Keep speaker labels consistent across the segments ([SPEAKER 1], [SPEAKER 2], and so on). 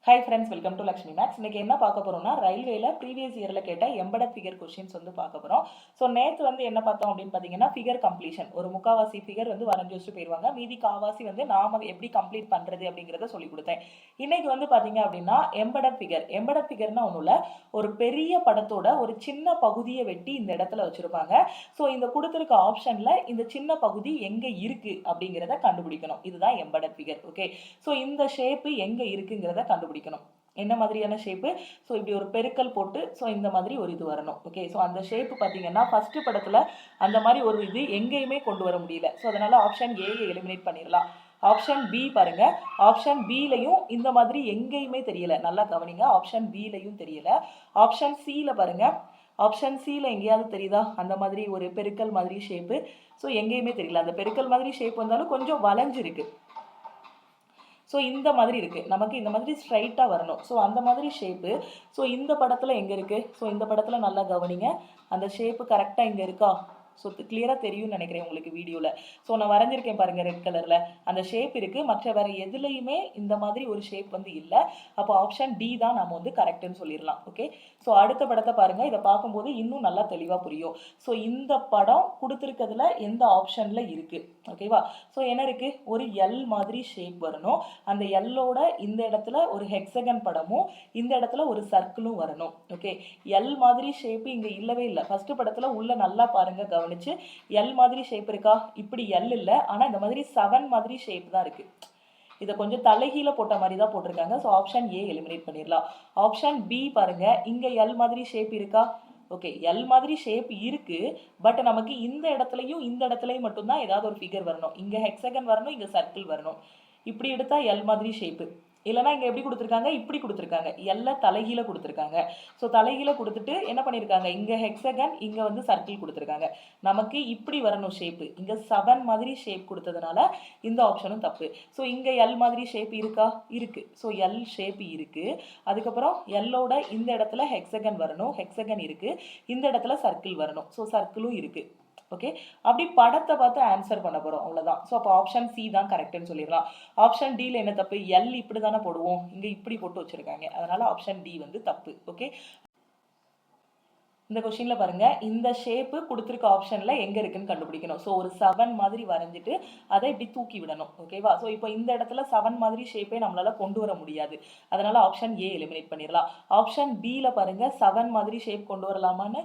[SPEAKER 1] Hi friends, welcome to Lakshmi maths. இன்னைக்கு என்ன பார்க்க போறோம்னா, ரயில்வேல ப்ரீவியஸ் இயர்ல கேட்ட எம்பெடட் ஃபிகர் கொஸ்டின்ஸ் வந்து பார்க்க போறோம். ஸோ நேற்று வந்து என்ன பார்த்தோம் அப்படின்னு பார்த்தீங்கன்னா, ஃபிகர் கம்ப்ளீஷன் ஒரு முக்காவாசி ஃபிகர் வந்து வரைஞ்சி வச்சுட்டு போயிடுவாங்க. மீதி காவாசி வந்து நாம எப்படி கம்ப்ளீட் பண்றது அப்படிங்கிறத சொல்லி கொடுத்தேன். இன்னைக்கு வந்து பார்த்தீங்க அப்படின்னா எம்பெடட் ஃபிகர்னா ஒன்றும் இல்லை, ஒரு பெரிய படத்தோட ஒரு சின்ன பகுதியை வெட்டி இந்த இடத்துல வச்சிருப்பாங்க. ஸோ இந்த கொடுத்துருக்க ஆப்ஷன்ல இந்த சின்ன பகுதி எங்க இருக்கு அப்படிங்கிறத கண்டுபிடிக்கணும். இதுதான் எம்பெடட் ஃபிகர். ஓகே, ஸோ இந்த ஷேப்பு எங்க இருக்குங்கிறத கண்டுபிடிக்கணும். என்ன மாதிரியான ஷேப்பு? ஸோ இப்படி ஒரு பெருக்கல் போட்டு ஸோ இந்த மாதிரி ஒரு இது வரணும். ஓகே, ஸோ அந்த ஷேப்பு பார்த்தீங்கன்னா ஃபர்ஸ்ட் படத்தில் அந்த மாதிரி ஒரு இது எங்கேயுமே கொண்டு வர முடியல. ஸோ அதனால ஆப்ஷன் ஏயை எலிமினேட் பண்ணிடலாம். ஆப்ஷன் பி பாருங்க, ஆப்ஷன் பிலையும் இந்த மாதிரி எங்கேயுமே தெரியல. நல்லா கவனிங்க, ஆப்ஷன் பிலையும் தெரியல. ஆப்ஷன் சியில் பாருங்க, ஆப்ஷன் சியில் எங்கேயாவது தெரியுதா அந்த மாதிரி ஒரு பெருக்கல் மாதிரி ஷேப்பு? ஸோ எங்கேயுமே தெரியல. அந்த பெருக்கல் மாதிரி ஷேப் வந்தாலும் கொஞ்சம் வளைஞ்சிருக்கு. ஸோ இந்த மாதிரி இருக்குது, நமக்கு இந்த மாதிரி ஸ்ட்ரைட்டாக வரணும். ஸோ அந்த மாதிரி ஷேப்பு ஸோ இந்த படத்தில் எங்கே இருக்குது? ஸோ இந்த படத்தில் நல்லா கவனிங்க, அந்த ஷேப்பு கரெக்டாக இங்கே இருக்கா? ஸோ கிளியராக தெரியும்னு நினைக்கிறேன் உங்களுக்கு வீடியோவில். ஸோ நான் வரைஞ்சிருக்கேன் பாருங்கள், ரெட் கலரில் அந்த ஷேப் இருக்குது. மற்ற வேறு எதுலேயுமே இந்த மாதிரி ஒரு ஷேப் வந்து இல்லை. அப்போ ஆப்ஷன் டி தான் நம்ம வந்து கரெக்டுன்னு சொல்லிடலாம். ஓகே, ஸோ அடுத்த படத்தை பாருங்கள், இதை பார்க்கும்போது இன்னும் நல்லா தெளிவாக புரியும். ஸோ இந்த படம் கொடுத்துருக்கிறதுல எந்த ஆப்ஷனில் இருக்குது? ஓகேவா? ஸோ என்ன இருக்குது? ஒரு எல் மாதிரி ஷேப் வரணும். அந்த எல்லோட இந்த இடத்துல ஒரு ஹெக்ஸகன் படமும் இந்த இடத்துல ஒரு சர்க்கிளும் வரணும். ஓகே, எல் மாதிரி ஷேப்பு இங்கே இல்லவே இல்லை. ஃபர்ஸ்ட் படத்தில் உள்ள நல்லா பாருங்க, கவனிச்சு எல் மாதிரி ஷேப் இருக்கா? இப்படி எல் இல்லை, ஆனால் இந்த மாதிரி 7 மாதிரி ஷேப் தான் இருக்கு. இதை கொஞ்சம் தலைகீழ போட்ட மாதிரி தான் போட்டிருக்காங்க. ஸோ ஆப்ஷன் ஏ எலிமினேட் பண்ணிடலாம். ஆப்ஷன் பி பாருங்க, இங்க எல் மாதிரி ஷேப் இருக்கா? ஓகே, எல் மாதிரி ஷேப் இருக்கு, பட் நமக்கு இந்த இடத்துலையும் இந்த இடத்துலையும் மட்டும்தான் ஏதாவது ஒரு ஃபிகர் வரணும். இங்க ஹெக்ஸகன் வரணும், இங்க சர்க்கிள் வரணும். இப்படி எடுத்தா எல் மாதிரி ஷேப்பு, இல்லைனா இங்கே எப்படி கொடுத்துருக்காங்க? இப்படி கொடுத்துருக்காங்க, எல்லாம் தலைகீழ கொடுத்துருக்காங்க. ஸோ தலைகீழ கொடுத்துட்டு என்ன பண்ணியிருக்காங்க? இங்கே ஹெக்ஸகன், இங்கே வந்து சர்க்கிள் கொடுத்துருக்காங்க. நமக்கு இப்படி வரணும் ஷேப்பு. இங்கே 7 மாதிரி ஷேப் கொடுத்ததுனால இந்த ஆப்ஷனும் தப்பு. ஸோ இங்கே எல் மாதிரி ஷேப் இருக்கா? இருக்குது. ஸோ எல் ஷேப் இருக்குது. அதுக்கப்புறம் எல்லோட இந்த இடத்துல ஹெக்ஸகன் வரணும், ஹெக்ஸகன் இருக்குது. இந்த இடத்துல சர்க்கிள் வரணும், ஸோ சர்க்கிளும் இருக்குது. ஓகே, அப்படி படத்தை பார்த்து ஆன்சர் பண்ண போகிறோம், அவ்வளோதான். ஸோ அப்போ ஆப்ஷன் சி தான் கரெக்டுன்னு சொல்லிடலாம். ஆப்ஷன் டியில் என்ன தப்பு? எல் இப்படி தானே போடுவோம், இங்கே இப்படி போட்டு வச்சுருக்காங்க, அதனால ஆப்ஷன் டி வந்து தப்பு. ஓகே, இந்த கொஸ்டினில் பாருங்க, இந்த ஷேப்பு கொடுத்துருக்க ஆப்ஷனில் எங்கே இருக்குன்னு கண்டுபிடிக்கணும். ஸோ ஒரு 7 மாதிரி வரைஞ்சிட்டு அதை இப்படி தூக்கி விடணும். ஓகேவா? ஸோ இப்போ இந்த இடத்துல 7 மாதிரி ஷேப்பே நம்மளால கொண்டு வர முடியாது, அதனால ஆப்ஷன் ஏ எலிமினேட் பண்ணிடலாம். ஆப்ஷன் பியில் பாருங்க, 7 மாதிரி ஷேப் கொண்டு வரலாமான்னு?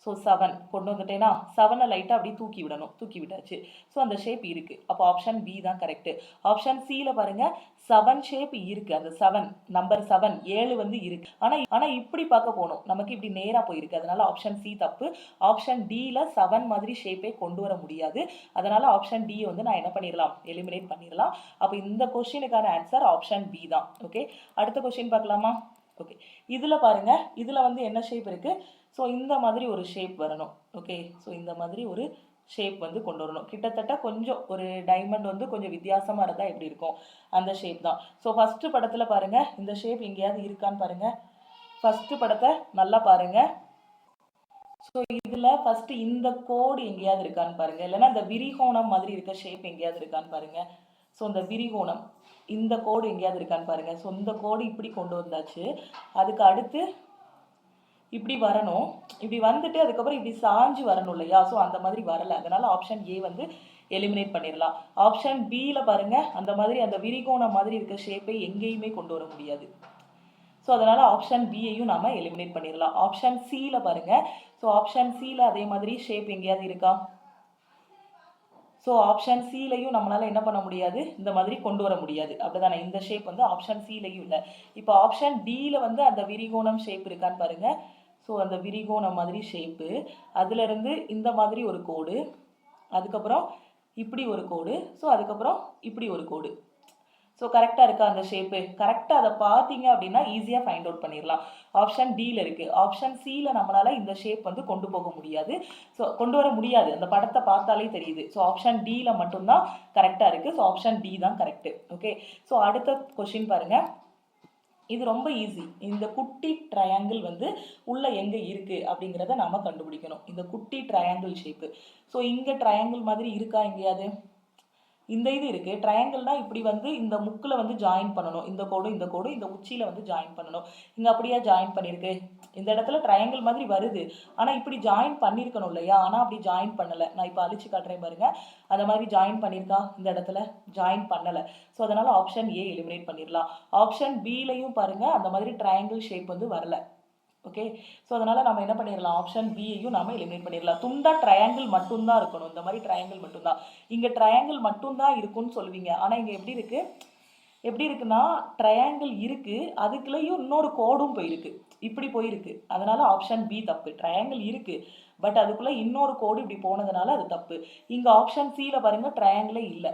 [SPEAKER 1] ஸோ 7 கொண்டு வந்துட்டேன்னா 7 லைட்டாக அப்படியே தூக்கி விடணும், தூக்கி விட்டாச்சு. ஸோ அந்த ஷேப் இருக்குது. அப்போ ஆப்ஷன் பி தான் கரெக்டு. ஆப்ஷன் சியில் பாருங்கள், 7 ஷேப் இருக்குது. அந்த 7 நம்பர் 7 7 வந்து இருக்குது. ஆனால் இப்படி பார்க்க போகணும், நமக்கு இப்படி நேராக போயிருக்கு, அதனால ஆப்ஷன் சி தப்பு. ஆப்ஷன் டியில் 7 மாதிரி ஷேப்பே கொண்டு வர முடியாது, அதனால ஆப்ஷன் டி வந்து நான் என்ன பண்ணிடலாம்? எலிமினேட் பண்ணிடலாம். அப்போ இந்த கொஸ்டினுக்கான ஆன்சர் ஆப்ஷன் பி தான். ஓகே, அடுத்த கொஸ்டின் பார்க்கலாமா? ஓகே, இதில் பாருங்கள், இதில் வந்து என்ன ஷேப் இருக்குது? ஸோ இந்த மாதிரி ஒரு ஷேப் வரணும். ஓகே, ஸோ இந்த மாதிரி ஒரு ஷேப் வந்து கொண்டு வரணும். கிட்டத்தட்ட கொஞ்சம் ஒரு டைமண்ட் வந்து கொஞ்சம் வித்தியாசமாக இருந்தால் எப்படி இருக்கும், அந்த ஷேப் தான். ஸோ ஃபஸ்ட்டு படத்தில் பாருங்கள், இந்த ஷேப் எங்கேயாவது இருக்கான்னு பாருங்கள். ஃபஸ்ட்டு படத்தை நல்லா பாருங்கள். ஸோ இதில் ஃபஸ்ட்டு இந்த கோடு எங்கேயாவது இருக்கான்னு பாருங்கள், இல்லைன்னா இந்த விரிகோணம் மாதிரி இருக்க ஷேப் எங்கேயாவது இருக்கான்னு பாருங்கள். ஸோ இந்த விரிகோணம், இந்த கோடு எங்கேயாவது இருக்கான்னு பாருங்கள். ஸோ இந்த கோடு இப்படி கொண்டு வந்தாச்சு, அதுக்கு அடுத்து இப்படி வரணும், இப்படி வந்துட்டு அதுக்கப்புறம் இப்படி சாஞ்சு வரணும் இல்லையா? ஸோ அந்த மாதிரி வரலை, அதனால ஆப்ஷன் ஏ வந்து எலிமினேட் பண்ணிடலாம். ஆப்ஷன் பியில் பாருங்க, அந்த மாதிரி அந்த விரிகோணம் மாதிரி இருக்க ஷேப்பை எங்கேயுமே கொண்டு வர முடியாது. ஸோ அதனால ஆப்ஷன் பியையும் நாம எலிமினேட் பண்ணிடலாம். ஆப்ஷன் சியில் பாருங்க, ஸோ ஆப்ஷன் சியில் அதே மாதிரி ஷேப் எங்கேயாவது இருக்கா? ஸோ ஆப்ஷன் சிலையும் நம்மளால் என்ன பண்ண முடியாது? இந்த மாதிரி கொண்டு வர முடியாது, அப்படிதானே? இந்த ஷேப் வந்து ஆப்ஷன் சிலையும் இல்லை. இப்போ ஆப்ஷன் டியில் வந்து அந்த விரிகோணம் ஷேப் இருக்கான்னு பாருங்க. ஸோ அந்த விரிகோணம் மாதிரி ஷேப்பு, அதுலேருந்து இந்த மாதிரி ஒரு கோடு, அதுக்கப்புறம் இப்படி ஒரு கோடு, ஸோ அதுக்கப்புறம் இப்படி ஒரு கோடு. ஸோ கரெக்டாக இருக்கா அந்த ஷேப்பு? கரெக்டாக அதை பார்த்தீங்க அப்படின்னா ஈஸியாக ஃபைண்ட் அவுட் பண்ணிடலாம். ஆப்ஷன் டியில் இருக்குது. ஆப்ஷன் சியில் நம்மளால் இந்த ஷேப் வந்து கொண்டு போக முடியாது, ஸோ கொண்டு வர முடியாது, அந்த படத்தை பார்த்தாலே தெரியுது. ஸோ ஆப்ஷன் டியில் மட்டும்தான் கரெக்டாக இருக்குது. ஸோ ஆப்ஷன் டி தான் கரெக்டு. ஓகே, ஸோ அடுத்த கொஸ்டின் பாருங்கள், இது ரொம்ப ஈஸி. இந்த குட்டி ட்ரையாங்கிள் வந்து உள்ள எங்கே இருக்குது அப்படிங்கிறத நாம் கண்டுபிடிக்கணும். இந்த குட்டி ட்ரையாங்கிள் ஷேப்பு, ஸோ இங்கே ட்ரையாங்கிள் மாதிரி இருக்கா எங்கேயாவது? இந்த இது இருக்கு. ட்ரையாங்கிள்னா இப்படி வந்து இந்த முக்குல வந்து ஜாயின் பண்ணணும். இந்த கோடு இந்த கோடு இந்த உச்சியில வந்து ஜாயின் பண்ணணும். இங்க அப்படியே ஜாயின் பண்ணிருக்கு. இந்த இடத்துல ட்ரையாங்கிள் மாதிரி வருது. ஆனா இப்படி ஜாயின் பண்ணியிருக்கணும் இல்லையா? ஆனா அப்படி ஜாயின் பண்ணல. நான் இப்போ அழிச்சு காட்டுறேன் பாருங்க. அந்த மாதிரி ஜாயின் பண்ணியிருக்கா? இந்த இடத்துல ஜாயின் பண்ணல. ஸோ அதனால ஆப்ஷன் ஏ எலிமினேட் பண்ணிடலாம். ஆப்ஷன் பிலையும் பாருங்க அந்த மாதிரி ட்ரையாங்கிள் ஷேப் வந்து வரல. ஓகே, ஸோ அதனால நம்ம என்ன பண்ணிடலாம், ஆப்ஷன் பியையும் நம்ம எலிமினேட் பண்ணிடலாம். துண்டா ட்ரையாங்கிள் மட்டும்தான் இருக்கணும். இந்த மாதிரி ட்ரையாங்கிள் மட்டும்தான். இங்க ட்ரையாங்கிள் மட்டும்தான் இருக்கும்னு சொல்லுவீங்க. ஆனா இங்க எப்படி இருக்குன்னா ட்ரையாங்கிள் இருக்கு, அதுக்குள்ளேயும் இன்னொரு கோடும் போயிருக்கு, இப்படி போயிருக்கு. அதனால ஆப்ஷன் பி தப்பு. ட்ரையாங்கிள் இருக்கு, பட் அதுக்குள்ள இன்னொரு கோடு இப்படி போனதுனால அது தப்பு. இங்க ஆப்ஷன் சில பாருங்க ட்ரையாங்கிளே இல்லை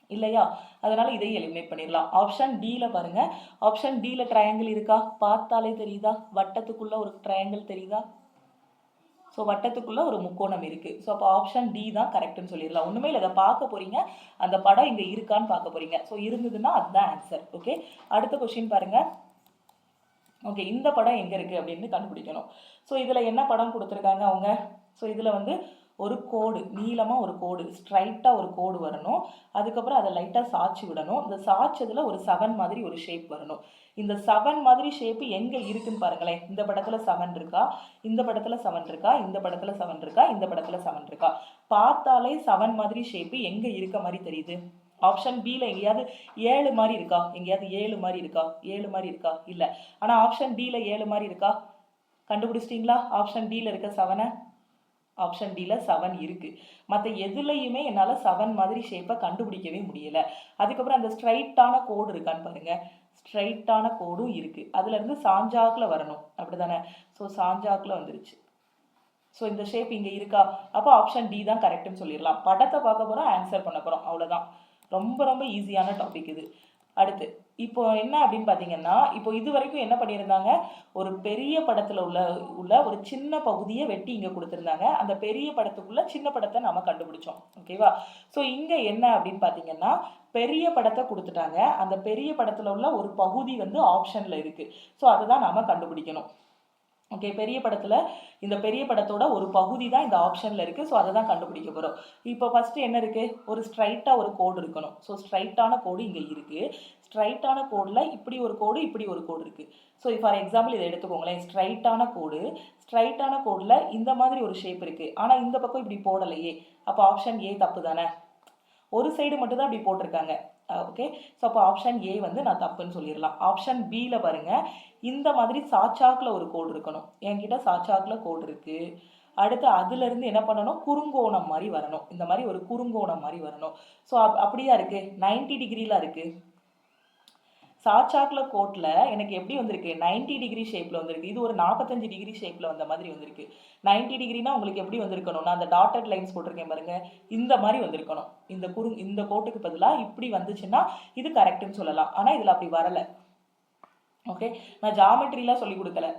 [SPEAKER 1] இல்லையா? அதனால இதை எலிமினேட் பண்ணிடலாம். ஆப்ஷன் டில பாருங்க. ஆப்ஷன் டில ட்ரையாங்கிள் இருக்கா? பார்த்தாலே தெரியுதா? வட்டத்துக்குள்ள ஒரு ட்ரையாங்கிள் தெரியுதா? ஸோ வட்டத்துக்குள்ள ஒரு முக்கோணம் இருக்கு. ஸோ அப்போ ஆப்ஷன் டி தான் கரெக்ட்னு சொல்லிடலாம். ஒண்ணுமே இல்லை, அதை பார்க்க போறீங்க, அந்த படம் இங்க இருக்கான்னு பார்க்க போறீங்க. ஸோ இருந்ததுன்னா அதுதான் ஆன்சர். ஓகே, அடுத்த கொஸ்டின் பாருங்க. ஓகே, இந்த படம் எங்க இருக்கு அப்படின்னு கண்டுபிடிக்கணும். ஸோ இதுல என்ன படம் கொடுத்துருக்காங்க அவங்க? ஸோ இதுல வந்து ஒரு கோடு, நீளமா ஒரு கோடு, ஸ்ட்ரைட்டா ஒரு கோடு வரணும். அதுக்கப்புறம் அதை லைட்டா சாய்ச்சி விடணும். இந்த சாய்ச்சதுல ஒரு 7 மாதிரி ஒரு ஷேப் வரணும். இந்த 7 மாதிரி ஷேப் எங்க இருக்குன்னு பாருங்களேன். இந்த படத்துல 7 இருக்கா? இந்த படத்துல 7 இருக்கா? இந்த படத்துல 7 இருக்கா? இந்த படத்துல 7 இருக்கா? பார்த்தாலே 7 மாதிரி ஷேப் எங்க இருக்க மாதிரி தெரியுது? ஆப்ஷன் பில எங்கேயாவது 7 மாதிரி இருக்கா? எங்கேயாவது 7 மாதிரி இருக்கா? 7 மாதிரி இருக்கா? இல்ல. ஆனா ஆப்ஷன் டில 7 மாதிரி இருக்கா? கண்டுபிடிச்சிட்டீங்களா? ஆப்ஷன் டில இருக்க 7? ஆப்ஷன் டில 7 இருக்கு. மற்ற எதுலையுமே என்னால் 7 மாதிரி ஷேப்பை கண்டுபிடிக்கவே முடியல. அதுக்கப்புறம் அந்த ஸ்ட்ரைட்டான கோடு இருக்கான்னு பாருங்க. ஸ்ட்ரைட்டான கோடும் இருக்கு. அதுல இருந்து சாஞ்சாக்குல வரணும், அப்படிதானே? ஸோ சாஞ்சாக்குல வந்துருச்சு. ஸோ இந்த ஷேப் இங்க இருக்கா? அப்போ ஆப்ஷன் டி தான் கரெக்ட்னு சொல்லிடலாம். படத்தை பார்க்க போறோம், ஆன்சர் பண்ண போறோம், அவ்வளவுதான். ரொம்ப ரொம்ப ஈஸியான டாபிக் இது. அடுத்து இப்போ என்ன அப்படின்னு பாத்தீங்கன்னா, இப்போ இது வரைக்கும் என்ன பண்ணியிருந்தாங்க, ஒரு பெரிய படத்துல உள்ள ஒரு சின்ன பகுதியை வெட்டி இங்க கொடுத்திருந்தாங்க. அந்த பெரிய படத்துக்குள்ள சின்ன படத்தை நாம கண்டுபிடிச்சோம். ஓகேவா? ஸோ இங்க என்ன அப்படின்னு பாத்தீங்கன்னா, பெரிய படத்தை கொடுத்துட்டாங்க. அந்த பெரிய படத்துல உள்ள ஒரு பகுதி வந்து ஆப்ஷன்ல இருக்கு. ஸோ அதை தான் நாம கண்டுபிடிக்கணும். ஓகே, பெரிய படத்துல இந்த பெரிய படத்தோட ஒரு பகுதி தான் இந்த ஆப்ஷன்ல இருக்கு. ஸோ அதை தான் கண்டுபிடிக்க போறோம். இப்போ ஃபர்ஸ்ட் என்ன இருக்கு, ஒரு ஸ்ட்ரைட்டா ஒரு கோடு இருக்கணும். ஸோ ஸ்ட்ரைட்டான கோடு இங்க இருக்கு. ஸ்ட்ரைட்டான கோடுல இப்படி ஒரு கோடு, இப்படி ஒரு கோடு இருக்கு. ஸோ ஃபார் எக்ஸாம்பிள் இதை எடுத்துக்கோங்களேன். ஸ்ட்ரைட்டான கோடுல இந்த மாதிரி ஒரு ஷேப் இருக்கு. ஆனா இந்த பக்கம் இப்படி போடலையே. அப்போ ஆப்ஷன் ஏ தப்பு தானே? ஒரு சைடு மட்டும் தான் இப்படி போட்டிருக்காங்க. ஓகே, ஸோ அப்போ ஆப்ஷன் ஏ வந்து நான் தப்புன்னு சொல்லிடலாம். ஆப்ஷன் பியில் பாருங்க, இந்த மாதிரி சாச்சாக்குல ஒரு கோடு இருக்கணும். என்கிட்ட சாச்சாக்குல கோடு இருக்கு. அடுத்து அதுல இருந்து என்ன பண்ணணும், குறுங்கோணம் மாதிரி வரணும். இந்த மாதிரி ஒரு குறுங்கோணம் மாதிரி வரணும். ஸோ அப்படியா இருக்கு, 90 டிகிரில இருக்கு. சாச்சாக்குல கோட்ல எனக்கு எப்படி வந்திருக்கு, 90 டிகிரி ஷேப்ல வந்திருக்கு. இது ஒரு 45 டிகிரி ஷேப்ல வந்த மாதிரி வந்திருக்கு. 90 டிகிரினா உங்களுக்கு எப்படி வந்திருக்கணும், நான் அந்த டாட்டட் லைன்ஸ் போட்டிருக்கேன் பாருங்க, இந்த மாதிரி வந்திருக்கணும். இந்த கோட்டுக்கு பதிலா இப்படி வந்துச்சுன்னா இது கரெக்ட்னு சொல்லலாம். ஆனா இதுல அப்படி வரல. ஓகே, நான் ஜாமெட்ரிலாம் சொல்லி கொடுக்கல.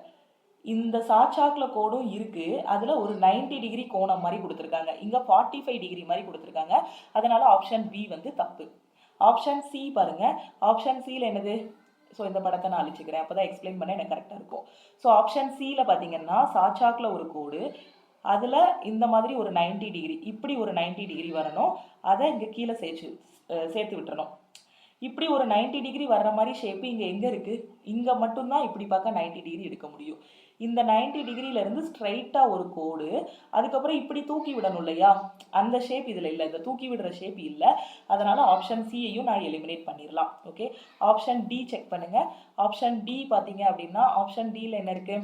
[SPEAKER 1] இந்த சாச்சாக்குல கோடும் இருக்கு. அதுல ஒரு 90 டிகிரி கோணம் மாதிரி கொடுத்துருக்காங்க. இங்க 45 டிகிரி மாதிரி கொடுத்துருக்காங்க. அதனால ஆப்ஷன் பி வந்து தப்பு. ஆப்ஷன் சி பாருங்க. ஆப்ஷன் சில என்னது, ஸோ இந்த படத்தை நான் அழிச்சுக்கிறேன், அப்பதான் எக்ஸ்பிளைன் பண்ண எனக்கு கரெக்டாக இருக்கும். ஸோ ஆப்ஷன் சில பார்த்தீங்கன்னா சாச்சாக்குல ஒரு கோடு, அதில் இந்த மாதிரி ஒரு 90 டிகிரி, இப்படி ஒரு 90 டிகிரி வரணும். அதை இங்கே கீழே சேர்த்து விட்டுறணும். இப்படி ஒரு 90 டிகிரி வர்ற மாதிரி ஷேப்பு இங்கே எங்கே இருக்குது, இங்கே மட்டும்தான் இப்படி பார்க்க 90 டிகிரி எடுக்க முடியும். இந்த 90 டிகிரில இருந்து ஸ்ட்ரைட்டா ஒரு கோடு, அதுக்கப்புறம் இப்படி தூக்கி விடணும் இல்லையா, அந்த ஷேப் இதுல இல்லை. இந்த தூக்கி விடுற ஷேப் இல்லை. அதனால ஆப்ஷன் சியையும் நான் எலிமினேட் பண்ணிடலாம். ஓகே, ஆப்ஷன் டி செக் பண்ணுங்க. ஆப்ஷன் டி பார்த்தீங்க அப்படின்னா, ஆப்ஷன் டியில் என்ன இருக்கு,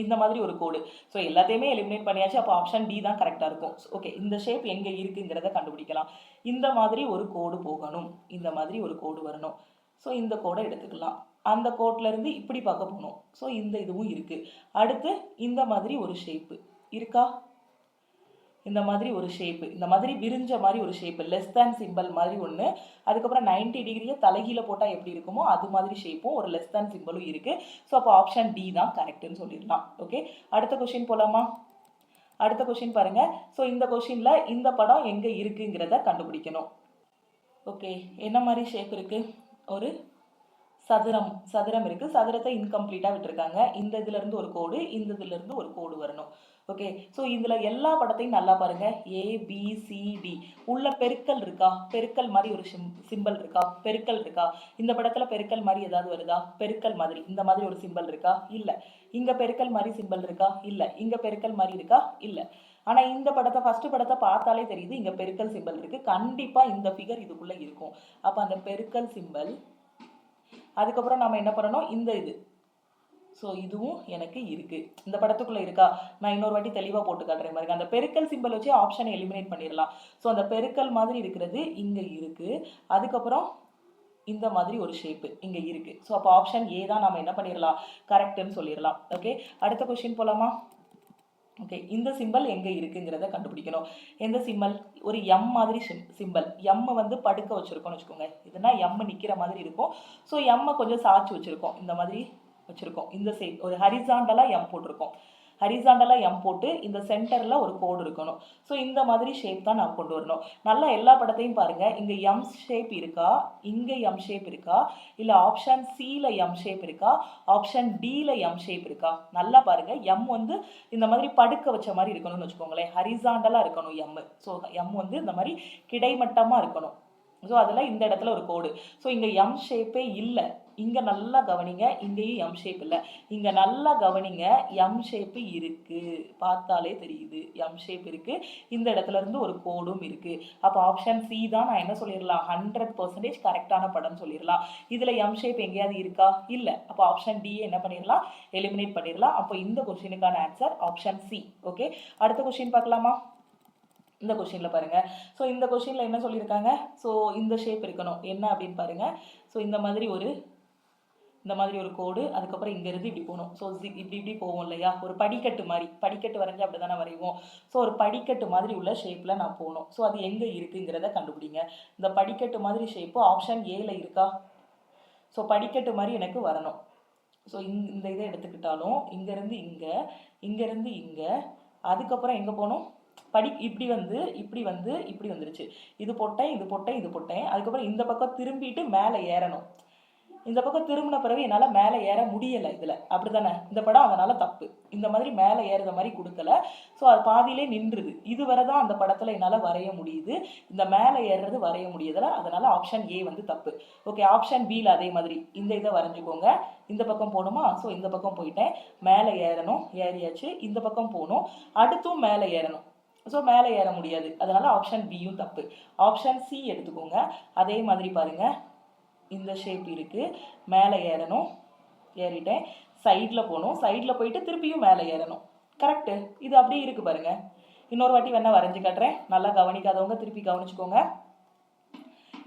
[SPEAKER 1] இந்த மாதிரி ஒரு கோடு. ஸோ எல்லாத்தையுமே எலிமினேட் பண்ணியாச்சு. அப்போ ஆப்ஷன் டி தான் கரெக்டாக இருக்கும். ஓகே, இந்த ஷேப் எங்கே இருக்குங்கிறத கண்டுபிடிக்கலாம். இந்த மாதிரி ஒரு கோடு போகணும், இந்த மாதிரி ஒரு கோடு வரணும். ஸோ இந்த கோடை எடுத்துக்கலாம். அந்த கோட்ல இருந்து இப்படி பார்க்க போகணும். ஸோ இந்த இதுவும் இருக்கு. அடுத்து இந்த மாதிரி ஒரு ஷேப்பு இருக்கா, இந்த மாதிரி ஒரு ஷேப்பு, இந்த மாதிரி விரிஞ்ச மாதிரி ஒரு ஷேப்பு, லெஸ் தேன் சிம்பிள் மாதிரி ஒன்று. அதுக்கப்புறம் 90 டிகிரியை தலைகீழ போட்டால் எப்படி இருக்குமோ அது மாதிரி ஷேப்பும் ஒரு லெஸ் தேன் சிம்பிளும் இருக்கு. ஸோ அப்போ ஆப்ஷன் டி தான் கரெக்ட்னு சொல்லிடலாம். ஓகே, அடுத்த கொஸ்டின் போலாமா? அடுத்த கொஸ்டின் பாருங்க. ஸோ இந்த கொஸ்டின்ல இந்த படம் எங்க இருக்குங்கிறத கண்டுபிடிக்கணும். ஓகே, என்ன மாதிரி ஷேப் இருக்கு, ஒரு சதுரம் இருக்கு. சதுரத்தை இன்கம்ப்ளீட்டா விட்டுருக்காங்க. இந்த இதுல இருந்து ஒரு கோடு, இந்த இதுல இருந்து ஒரு கோடு வரணும். ஓகே. ஸோ இதுல எல்லா படத்தையும் நல்லா பாருங்க. ABCD உள்ள பெருக்கல் இருக்கா? பெருக்கல் மாதிரி ஒரு சிம்பல் இருக்கா? பெருக்கல் இருக்கா? இந்த படத்துல பெருக்கல் மாதிரி ஏதாவது வருதா? பெருக்கல் மாதிரி இந்த மாதிரி ஒரு சிம்பல் இருக்கா? இல்ல. இங்க பெருக்கல் மாதிரி சிம்பல் இருக்கா? இல்ல. இங்க பெருக்கல் மாதிரி இருக்கா? இல்ல. ஆனா இந்த படத்தை ஃபர்ஸ்ட் படத்தை பார்த்தாலே தெரியுது இங்க பெருக்கல் சிம்பல் இருக்கு. கண்டிப்பா இந்த ஃபிகர் இதுக்குள்ள இருக்கும். அப்ப அந்த பெருக்கல் சிம்பல், அதுக்கப்புறம் நம்ம என்ன பண்ணணும், இந்த இது. ஸோ இதுவும் எனக்கு இருக்கு. இந்த படத்துக்குள்ள இருக்கா? நான் இன்னொரு வாட்டி தெளிவாக போட்டு காட்டுறேன் பாருங்க. அந்த பெருக்கல் சிம்பிள் வச்சு ஆப்ஷனை எலிமினேட் பண்ணிடலாம். ஸோ அந்த பெருக்கல் மாதிரி இருக்கிறது இங்க இருக்கு. அதுக்கப்புறம் இந்த மாதிரி ஒரு ஷேப்பு இங்க இருக்கு. ஸோ அப்போ ஆப்ஷன் ஏ தான் நம்ம என்ன பண்ணிடலாம், கரெக்ட்னு சொல்லிடலாம். ஓகே, அடுத்த கொஸ்டின் போலாமா? ஓகே, இந்த சிம்பல் எங்க இருக்குங்கிறத கண்டுபிடிக்கணும். எந்த சிம்பல்? ஒரு எம் மாதிரி சிம்பல். எம் வந்து படுக்க வச்சிருக்கோம்னு வச்சுக்கோங்க. இதுனா எம் நிக்கிற மாதிரி இருக்கும். ஸோ எம்மை கொஞ்சம் சாய்ச்சி வச்சிருக்கோம், இந்த மாதிரி வச்சிருக்கோம். இந்த சைட் ஒரு ஹரிசாண்டலா எம் போட்டிருக்கோம். ஹரிசாண்டலா எம் போட்டு இந்த சென்டர்ல ஒரு கோடு இருக்கணும். ஸோ இந்த மாதிரி ஷேப் தான் நான் கொண்டு வரணும். நல்லா எல்லா படத்தையும் பாருங்க. இங்க எம் ஷேப் இருக்கா? இங்க எம் ஷேப் இருக்கா? இல்ல ஆப்ஷன் சில எம் ஷேப் இருக்கா? ஆப்ஷன் டில எம் ஷேப் இருக்கா? நல்லா பாருங்க. எம் வந்து இந்த மாதிரி படுக்க வச்ச மாதிரி இருக்கணும்னு வச்சுக்கோங்களேன். ஹரிசாண்டலா இருக்கணும் எம். ஸோ எம் வந்து இந்த மாதிரி கிடைமட்டமா இருக்கணும். ஸோ அதில் இந்த இடத்துல ஒரு கோடு. ஸோ இங்கே எம் ஷேப்பே இல்லை. இங்கே நல்லா கவனிங்க, இங்கேயும் எம் ஷேப் இல்லை. இங்கே நல்லா கவனிங்க, எம் ஷேப்பு இருக்குது. பார்த்தாலே தெரியுது எம் ஷேப் இருக்குது. இந்த இடத்துல இருந்து ஒரு கோடும் இருக்குது. அப்போ ஆப்ஷன் சி தான் நான் என்ன சொல்லிடலாம், 100% கரெக்டான படம் சொல்லிடலாம். இதில் எம் ஷேப் எங்கேயாவது இருக்கா? இல்லை. அப்போ ஆப்ஷன் டி என்ன பண்ணிடலாம், எலிமினேட் பண்ணிடலாம். அப்போ இந்த கொஸ்டினுக்கான ஆன்சர் ஆப்ஷன் சி. ஓகே, அடுத்த கொஸ்டின் பார்க்கலாமா? இந்த கொஸ்டினில் பாருங்கள். ஸோ இந்த கொஸ்டினில் என்ன சொல்லியிருக்காங்க, ஸோ இந்த ஷேப் இருக்கணும். என்ன அப்படின்னு பாருங்கள். ஸோ இந்த மாதிரி ஒரு கோடு, அதுக்கப்புறம் இங்கேருந்து இப்படி போகணும். ஸோ இப்படி போவோம் இல்லையா, ஒரு படிக்கட்டு மாதிரி. படிக்கட்டு வரைஞ்சி அப்படி தானே வரைவோம். ஸோ ஒரு படிக்கட்டு மாதிரி உள்ள ஷேப்பில் நான் போகணும். ஸோ அது எங்கே இருக்குங்கிறத கண்டுபிடிங்க. இந்த படிக்கட்டு மாதிரி ஷேப்பு ஆப்ஷன் ஏல இருக்கா? ஸோ படிக்கட்டு மாதிரி எனக்கு வரணும். ஸோ இந்த இதை எடுத்துக்கிட்டாலும் இங்கேருந்து இங்கே, இங்கேருந்து இங்கே, அதுக்கப்புறம் எங்கே போகணும், இப்படி வந்துருச்சு. இது போட்டேன். அதுக்கப்புறம் இந்த பக்கம் திரும்பிட்டு மேலே ஏறணும். இந்த பக்கம் திரும்பின பிறகு என்னால் மேலே ஏற முடியலை இதில், அப்படி தானே இந்த படம், அதனால் தப்பு. இந்த மாதிரி மேலே ஏறுற மாதிரி கொடுக்கல. ஸோ அது பாதியிலே நின்றுது. இதுவரை தான் அந்த படத்தில் என்னால் வரைய முடியுது. இந்த மேலே ஏறுறது வரைய முடியுதில்ல, அதனால் ஆப்ஷன் ஏ வந்து தப்பு. ஓகே, ஆப்ஷன் பியில் அதே மாதிரி இந்த இதை வரைஞ்சிக்கோங்க. இந்த பக்கம் போகணுமா? ஸோ இந்த பக்கம் போயிட்டேன். மேலே ஏறணும், ஏறியாச்சு. இந்த பக்கம் போகணும், அடுத்தும் மேலே ஏறணும். ஸோ மேலே ஏற முடியாது, அதனால ஆப்ஷன் பியும் தப்பு. ஆப்ஷன் சி எடுத்துக்கோங்க. அதே மாதிரி பாருங்க, இந்த ஷேப் இருக்கு. மேலே ஏறணும், ஏறிட்டேன். சைடில் போகணும், சைடில் போயிட்டு திருப்பியும் மேலே ஏறணும். கரெக்டு. இது அப்படியே இருக்கு பாருங்க. இன்னொரு வாட்டி வேணா வரைஞ்சி காட்டுறேன். நல்லா கவனிக்காதவங்க திருப்பி கவனிச்சுக்கோங்க.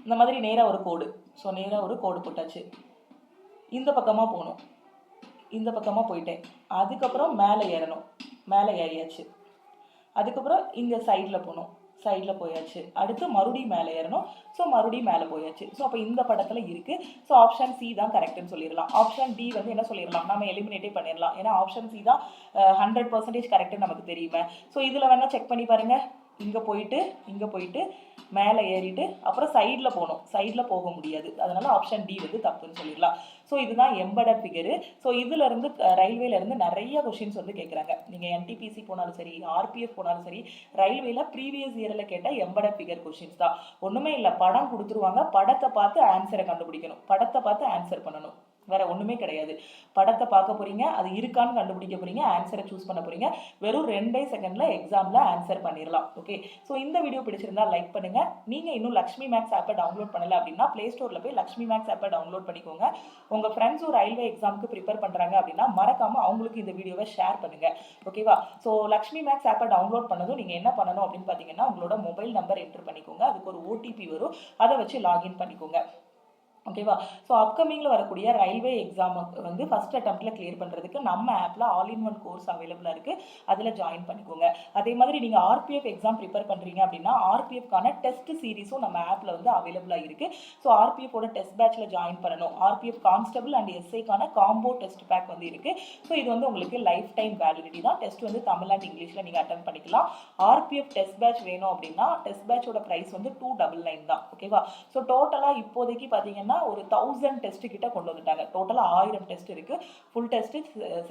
[SPEAKER 1] இந்த மாதிரி நேராக ஒரு கோடு. ஸோ நேராக ஒரு கோடு போட்டாச்சு. இந்த பக்கமாக போகணும், இந்த பக்கமாக போயிட்டேன். அதுக்கப்புறம் மேலே ஏறணும், மேலே ஏறியாச்சு. அதுக்கப்புறம் இங்கே சைடில் போகணும், சைடில் போயாச்சு. அடுத்து மறுபடியும் மேலே ஏறணும். ஸோ மறுபடியும் மேலே போயாச்சு. ஸோ அப்போ இந்த படத்தில் இருக்குது. ஸோ ஆப்ஷன் சி தான் கரெக்டுன்னு சொல்லிடலாம். ஆப்ஷன் டி வந்து என்ன சொல்லிடலாம், நம்ம எலிமினேட்டே பண்ணிடலாம். ஏன்னா ஆப்ஷன் சி தான் 100% கரெக்டுன்னு நமக்கு தெரியுமே. ஸோ இதில் வேணால் செக் பண்ணி பாருங்கள். இங்கே போயிட்டு மேலே ஏறிட்டு அப்புறம் சைடில் போகணும், சைடில் போக முடியாது. அதனால் ஆப்ஷன் டி வந்து தப்புன்னு சொல்லிடலாம். ஸோ இதுதான் எம்படட் ஃபிகரு. ஸோ இதிலேருந்து ரயில்வேலேருந்து நிறைய கொஷின்ஸ் வந்து கேட்குறாங்க. நீங்கள் NTPC போனாலும் சரி, RPF போனாலும் சரி, ரயில்வேல ப்ரீவியஸ் இயரில் கேட்ட எம்படட் ஃபிகர் கொஷின்ஸ் தான். ஒன்றுமே இல்லை, படம் கொடுத்துருவாங்க, படத்தை பார்த்து ஆன்சரை கண்டுபிடிக்கணும், படத்தை பார்த்து ஆன்சர் பண்ணணும், வேற ஒன்றுமே கிடையாது. படத்தை பார்க்க போறீங்க, அது இருக்கான்னு கண்டுபிடிக்க போறீங்க, ஆன்சரை சூஸ் பண்ண போறீங்க. வெறும் 2 செகண்ட்ல எக்ஸாம்ல ஆன்சர் பண்ணிடலாம். ஓகே, ஸோ இந்த வீடியோ பிடிச்சிருந்தா லைக் பண்ணுங்க. நீங்க இன்னும் லக்ஷ்மி மேக்ஸ் ஆப்பை டவுன்லோட் பண்ணல அப்படின்னா பிளே ஸ்டோர்ல போய் லக்ஷ்மி மேக்ஸ் ஆப்பை டவுன்லோட் பண்ணிக்கோங்க. உங்க ஃப்ரெண்ட்ஸ் ஒரு ரயில்வே எக்ஸாமுக்கு ப்ரிப்பேர் பண்றாங்க அப்படின்னா மறக்காம அவங்களுக்கு இந்த வீடியோவை ஷேர் பண்ணுங்க. ஓகேவா? ஸோ லக்ஷ்மி மேக்ஸ் ஆப்பை டவுன்லோட் பண்ணதும் நீங்க என்ன பண்ணணும் அப்படின்னு பாத்தீங்கன்னா, உங்களோட மொபைல் நம்பர் என்டர் பண்ணிக்கோங்க. அதுக்கு ஒரு OTP வரும், அதை வச்சு லாகின் பண்ணிக்கோங்க. ஓகேவா? ஸோ அப்கமிங்கில் வரக்கூடிய ரயில்வே எக்ஸாமுக்கு வந்து ஃபஸ்ட் அட்டம்ப்டில் கிளியர் பண்ணுறதுக்கு நம்ம ஆப்பில் ஆல்-இன்-ஒன் கோர்ஸ் அவைலபிளாக இருக்குது, அதில் ஜாயின் பண்ணிக்கோங்க. அதே மாதிரி நீங்கள் RPF எக்ஸாம் ப்ரிப்பேர் பண்ணுறீங்க அப்படின்னா RPFக்கான டெஸ்ட் சீரிஸும் நம்ம ஆப்பில் வந்து அவைலபிளாக இருக்குது. ஸோ RPFோட டெஸ்ட் பேட்சில் ஜாயின் பண்ணணும். RPF கான்ஸ்டபிள் அண்ட் SIக்கான காம்போ டெஸ்ட் பேக் வந்து இருக்குது. ஸோ இது வந்து உங்களுக்கு லைஃப் டைம் வேலிடிட்டி தான். டெஸ்ட் வந்து தமிழ் அண்ட் இங்கிலீஷில் நீங்கள் அட்டன் பண்ணிக்கலாம். RPF டெஸ்ட் பேட்ச் வேணும் அப்படின்னா டெஸ்ட் பேட்சோட ப்ரைஸ் வந்து 299 தான். ஓகேவா? ஸோ டோட்டலாக இப்போதைக்கு பார்த்தீங்கன்னா பார்த்தீங்கன்னா ஒரு 1000 டெஸ்ட் கிட்ட கொண்டு வந்துட்டாங்க. டோட்டலாக 1000 டெஸ்ட் இருக்கு. Full test,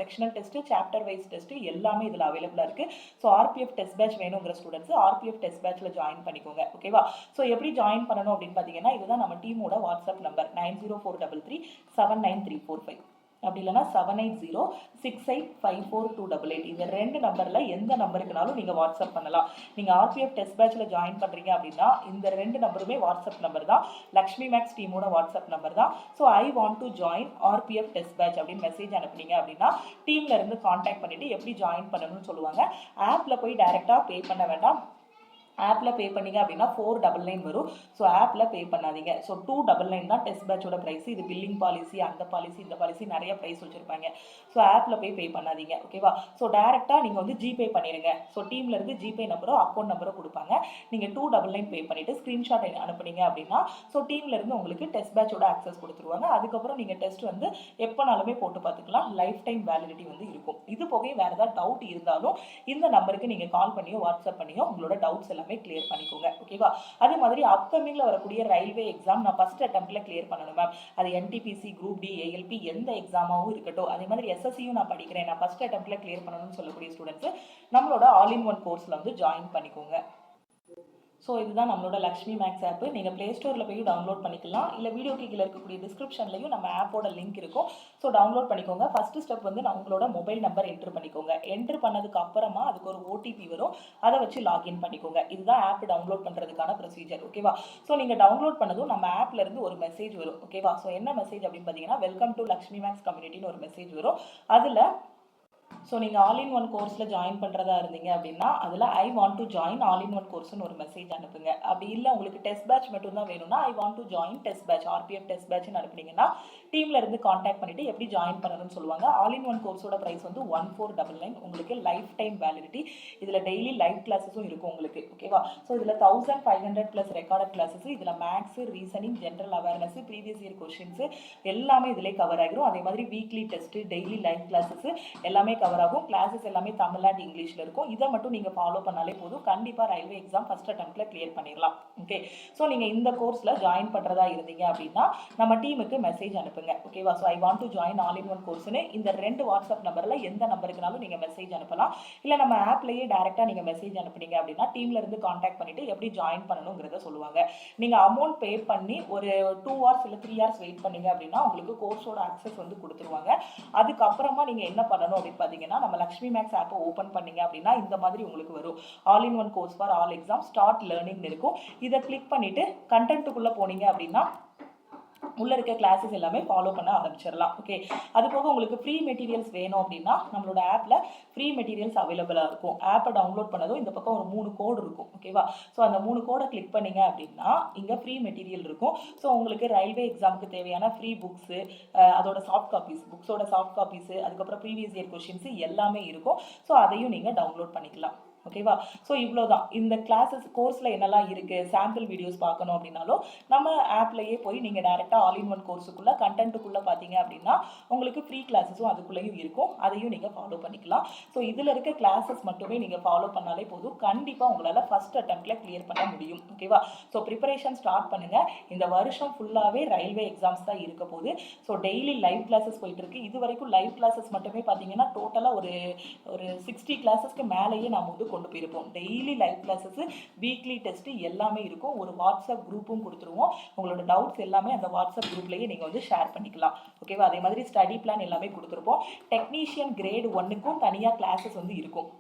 [SPEAKER 1] sectional test, chapter wise test எல்லாமே இதில் அவைலபிளாக இருக்கு. ஸோ ஆர்பிஎஃப் டெஸ்ட் பேட்ச் வேணுங்கிற ஸ்டூடெண்ட்ஸ் ஆர்பிஎஃப் டெஸ்ட் பேட்ச்ல ஜாயின் பண்ணிக்கோங்க. ஓகேவா? ஸோ எப்படி ஜாயின் பண்ணணும் அப்படின்னு பார்த்தீங்கன்னா இதுதான் நம்ம டீமோட வாட்ஸ்அப் நம்பர் 9043379345. அப்படி இல்லைனா 7806854288. இந்த 2 நம்பர்ல எந்த நம்பருக்குனாலும் நீங்க வாட்ஸ்அப் பண்ணலாம். நீங்க ஆர்பிஎஃப் டெஸ்ட் பேட்ச்ல ஜாயின் பண்றீங்க அப்படின்னா இந்த 2 நம்பருமே வாட்ஸ்அப் நம்பர் தான். லக்ஷ்மி மேக்ஸ் டீமோட வாட்ஸ்அப் நம்பர் தான். So I want to join RPF test batch அப்படின்னு மெசேஜ் அனுப்புனீங்க அப்படின்னா டீம்ல இருந்து கான்டாக்ட் பண்ணிட்டு எப்படி ஜாயின் பண்ணணும்னு சொல்லுவாங்க. ஆப்ல போய் டைரக்டா பே பண்ண வேண்டாம். ஆப்பில் பே பண்ணிங்க அப்படின்னா 499 வரும். ஸோ ஆப்பில் பே பண்ணாதீங்க. ஸோ 299 தான் டெஸ்ட் பேட்சோட ப்ரைஸ். இது பில்லிங் பாலிசி, அந்த பாலிசி, இந்த பாலிசி நிறைய ப்ரைஸ் வச்சுருப்பாங்க. ஸோ ஆப்பில் போய் பே பண்ணாதீங்க. ஓகேவா? ஸோ டேரெக்டாக நீங்கள் வந்து ஜிபே பண்ணிடுங்க. ஸோ டீம்லேருந்து ஜிபே நம்பரோ அக்கௌண்ட் நம்பரோ கொடுப்பாங்க. நீங்கள் 299 பே பண்ணிவிட்டு ஸ்க்ரீன்ஷாட் அனுப்புனீங்க அப்படின்னா ஸோ டீம்லேருந்து உங்களுக்கு டெஸ்ட் பேட்சோட ஆக்சஸ் கொடுத்துருவாங்க. அதுக்கப்புறம் நீங்கள் டெஸ்ட் வந்து எப்போனாலுமே போட்டு பார்த்துக்கலாம். லைஃப் டைம் வேலிடிட்டி வந்து இருக்கும். இது போக வேறு ஏதாவது டவுட் இருந்தாலும் இந்த நம்பருக்கு நீங்கள் கால் பண்ணியோ வாட்ஸ்அப் பண்ணியோ உங்களோட டவுட்ஸ் எல்லாம் கிளியர் பண்ணிக்கோங்க. ஓகேவா? அதே மாதிரி அப்கமிங்ல வரக்கூடிய ரயில்வே எக்ஸாம் நான் ஃபர்ஸ்ட் அட்டெம்ப்ட்ல கிளியர் பண்ணணும் மேம். அது என்டிபிசி, குரூப் டி, ஏஎல்பி எந்த எக்ஸாமாவும் இருக்கட்டும். அதே மாதிரி எஸ்எஸ்சியும் நான் படிக்கிறேன், நான் ஃபர்ஸ்ட் அட்டெம்ப்ட்ல கிளியர் பண்ணணும்னு சொல்லக்கூடிய ஸ்டூடெண்ட்ஸ் நம்மளோட ஆல் இன் ஒன் கோர்ஸ்ல வந்து ஜாயின் பண்ணிக்கோங்க. ஸோ இதுதான் நம்மளோட லக்ஷ்மி மேக்ஸ் ஆப். நீங்கள் ப்ளே ஸ்டோரில் போய் டவுன்லோட் பண்ணிக்கலாம். இல்லை வீடியோக்கு கீழே இருக்கக்கூடிய டிஸ்கிரிப்ஷன்லையும் நம்ம ஆப்போட லிங்க் இருக்கும். ஸோ டவுன்லோட் பண்ணிக்கோங்க. ஃபர்ஸ்ட் ஸ்டெப் வந்து உங்களோட மொபைல் நம்பர் என்ட்ரு பண்ணிக்கோங்க. என்ட்ரு பண்ணதுக்கு அப்புறமா அதுக்கு ஒரு ஓடிபி வரும். அதை வச்சு லாகின் பண்ணிக்கோங்க. இதுதான் ஆப் டவுன்லோட் பண்ணுறதுக்கான ப்ரொசீஜர். ஓகேவா? ஸோ நீங்கள் டவுன்லோட் பண்ணதும் நம்ம ஆப்ல இருந்து ஒரு மெசேஜ் வரும். ஓகேவா? ஸோ என்ன மெசேஜ் அப்படின்னு பார்த்தீங்கன்னா வெல்கம் டு லக்ஷ்மி மேக்ஸ் கம்யூனிட்டின்னு ஒரு மெசேஜ் வரும். அதில் ஸோ நீங்கள் ஆல் இன் ஒன் கோர்ஸில் ஜாயின் பண்ணுறதா இருந்தீங்க அப்படின்னா அதில் I want to join all in one கோர்ஸ்னு ஒரு மெசேஜ் அனுப்புங்க. அப்படி இல்லை உங்களுக்கு டெஸ்ட் பேட்ச் மட்டும் தான் வேணும்னா I want to join test batch RPF test பேட்ச்னு அனுப்புனீங்கன்னா டீம்ல இருந்து கான்டாக்ட் பண்ணிட்டு எப்படி ஜாயின் பண்ணணும்னு சொல்லுவாங்க. ஆல் இன் ஒன் கோர்ஸோட ப்ரைஸ் வந்து 1499. உங்களுக்கு லைஃப் டைம் வேலிடிட்டி. இதில் டெய்லி லைவ் கிளாஸஸும் இருக்கும் உங்களுக்கு. ஓகேவா? ஸோ இதில் 1500 ப்ளஸ் ரெக்கார்டட் கிளாஸஸ். இதில் maths, reasoning, general awareness, previous year questions எல்லாமே இதிலே கவர் ஆகிரும். அதே மாதிரி weekly test, daily live classes எல்லாமே கவர் ஆகும். கிளாஸஸ் எல்லாமே தமிழ் அண்ட் இங்கிலீஷ்ல இருக்கும். இதை மட்டும் நீங்க ஃபாலோ பண்ணாலே போதும். கண்டிப்பா ரயில்வே எக்ஸாம் ஃபர்ஸ்ட் அட்டெம்ப்ட்ல கிளியர் பண்ணிடலாம். ஓகே? ஸோ நீங்க இந்த கோர்ஸ்ல ஜாயின் பண்றதா இருந்தீங்க அப்படின்னா நம்ம டீமுக்கு மெசேஜ் அனுப்புங்க. ஓகேவா? So I want to join all in one கோர்ஸ்னு இந்த 2 வாட்ஸ்அப் நம்பர்ல எந்த நம்பருக்குனாலும் நீங்க மெசேஜ் அனுப்பலாம். இல்லை நம்ம ஆப்லயே டைரக்டா நீங்க மெசேஜ் அனுப்புனீங்க அப்படின்னா டீம்ல இருந்து கான்டாக்ட் பண்ணிட்டு எப்படி ஜாயின் பண்ணணுங்கிறத சொல்லுவாங்க. நீங்க அமௌண்ட் பே பண்ணி ஒரு 2 hours இல்லை 3 hours வெயிட் பண்ணீங்க அப்படின்னா உங்களுக்கு கோர்ஸோட ஆக்சஸ் வந்து கொடுத்துருவாங்க. அதுக்கப்புறமா நீங்க என்ன பண்ணணும் அப்படின்னு பார்த்தீங்கன்னா நம்ம லக்ஷ்மி மேக்ஸ் ஆப்பை ஓப்பன் பண்ணீங்க அப்படின்னா இந்த மாதிரி உங்களுக்கு வரும். All in one course for all exam start learning இருக்கும். இதை கிளிக் பண்ணிட்டு கண்டென்ட்டுக்குள்ள போனீங்க அப்படின்னா உள்ள இருக்க கிளாஸஸ் எல்லாமே ஃபாலோ பண்ண ஆரம்பிச்சிடலாம். ஓகே? அது போக உங்களுக்கு ஃப்ரீ மெட்டீரியல்ஸ் வேணும் அப்படின்னா நம்மளோட ஆப்ல ஃப்ரீ மெட்டீரியல்ஸ் அவைலபிளாக இருக்கும். ஆப்பை டவுன்லோட் பண்ணதும் இந்த பக்கம் ஒரு 3 கோடு இருக்கும். ஓகேவா? ஸோ அந்த 3 கோடை கிளிக் பண்ணீங்க அப்படின்னா இங்கே ஃப்ரீ மெட்டீரியல் இருக்கும். ஸோ உங்களுக்கு ரயில்வே எக்ஸாமுக்கு தேவையான ஃப்ரீ புக்ஸு, அதோட சாஃப்ட் காப்பீஸ், புக்ஸோட சாஃப்ட் காப்பீஸு, அதுக்கப்புறம் ப்ரீவியஸ் இயர் கொஸ்டின்ஸ் எல்லாமே இருக்கும். ஸோ அதையும் நீங்கள் டவுன்லோட் பண்ணிக்கலாம். ஓகேவா? ஸோ இவ்வளோதான். இந்த கிளாஸஸ் கோர்ஸில் என்னெல்லாம் இருக்குது, சாம்பிள் வீடியோஸ் பார்க்கணும் அப்படின்னாலும் நம்ம ஆப்லேயே போய் நீங்கள் டேரெக்டாக ஆல் இன் ஒன் கோர்ஸுக்குள்ளே கண்டென்ட்டுக்குள்ளே பார்த்தீங்க அப்படின்னா உங்களுக்கு ஃப்ரீ கிளாஸஸும் அதுக்குள்ளேயும் இருக்கும். அதையும் நீங்கள் ஃபாலோ பண்ணிக்கலாம். ஸோ இதில் இருக்க கிளாஸஸ் மட்டுமே நீங்கள் ஃபாலோ பண்ணாலே போதும். கண்டிப்பாக உங்களால் ஃபர்ஸ்ட் அட்டெம்ப்டில் கிளியர் பண்ண முடியும். ஓகேவா? ஸோ ப்ரிப்பரேஷன் ஸ்டார்ட் பண்ணுங்கள். இந்த வருஷம் ஃபுல்லாகவே ரயில்வே எக்ஸாம்ஸ் தான் இருக்க போகுது. ஸோ டெய்லி லைவ் கிளாஸஸ் போயிட்டுருக்கு. இது வரைக்கும் லைவ் கிளாஸஸ் மட்டுமே பார்த்தீங்கன்னா டோட்டலாக ஒரு 60 கிளாஸஸ்க்கு மேலேயே நாம் வந்து கொண்டு போயிருப்போம். Daily live classes, weekly test எல்லாமே இருக்கும். ஒரு வாட்ஸ்அப் குரூப்பும் கொடுத்துருவோம். உங்களோட டவுட்ஸ் எல்லாமே அந்த வாட்ஸ்அப் குரூப்லயே நீங்க வந்து ஷேர் பண்ணிக்கலாம். ஓகேவா? அதே மாதிரி ஸ்டடி பிளான் எல்லாமே கொடுத்துருப்போம். டெக்னீஷியன் கிரேட் 1க்கும் தனியாக கிளாஸஸ் வந்து இருக்கும்.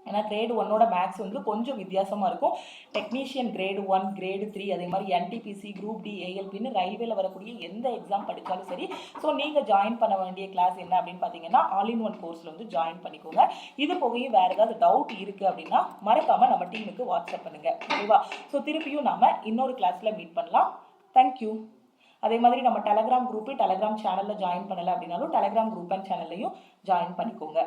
[SPEAKER 1] ஏன்னா கிரேட் 1ஓட மேக்ஸ் வந்து கொஞ்சம் வித்தியாசமாக இருக்கும். டெக்னீஷியன் கிரேட் 1, கிரேட் 3, அதே மாதிரி என்டிபிசி, குரூப் டி, ஏஎல்பின்னு ரயில்வேல வரக்கூடிய எந்த எக்ஸாம் படித்தாலும் சரி. ஸோ நீங்கள் ஜாயின் பண்ண வேண்டிய கிளாஸ் என்ன அப்படின்னு பார்த்தீங்கன்னா ஆல் இன் ஒன் கோர்ஸில் வந்து ஜாயின் பண்ணிக்கோங்க. இது போகையும் வேறு ஏதாவது டவுட் இருக்குது அப்படின்னா மறக்காமல் நம்ம டீமுக்கு வாட்ஸ்அப் பண்ணுங்கள். ஓகேவா? ஸோ திருப்பியும் நம்ம இன்னொரு கிளாஸில் மீட் பண்ணலாம். தேங்க்யூ. அதே மாதிரி நம்ம டெலகிராம் குரூப்பு, டெலகிராம் சேனலில் ஜாயின் பண்ணலை அப்படின்னாலும் டெலகிராம் குரூப் அண்ட் சேனல்லையும் ஜாயின் பண்ணிக்கோங்க.